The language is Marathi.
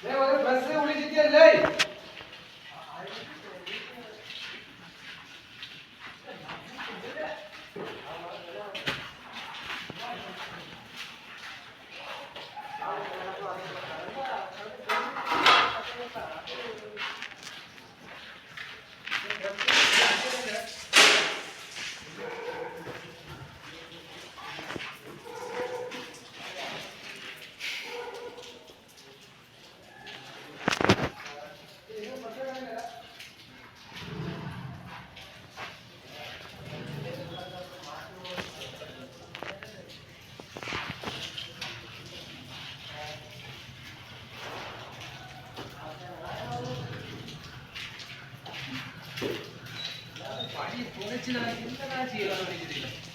लय वर बस उडी जिते लय पाणी कोणाची नाही चिंता नाही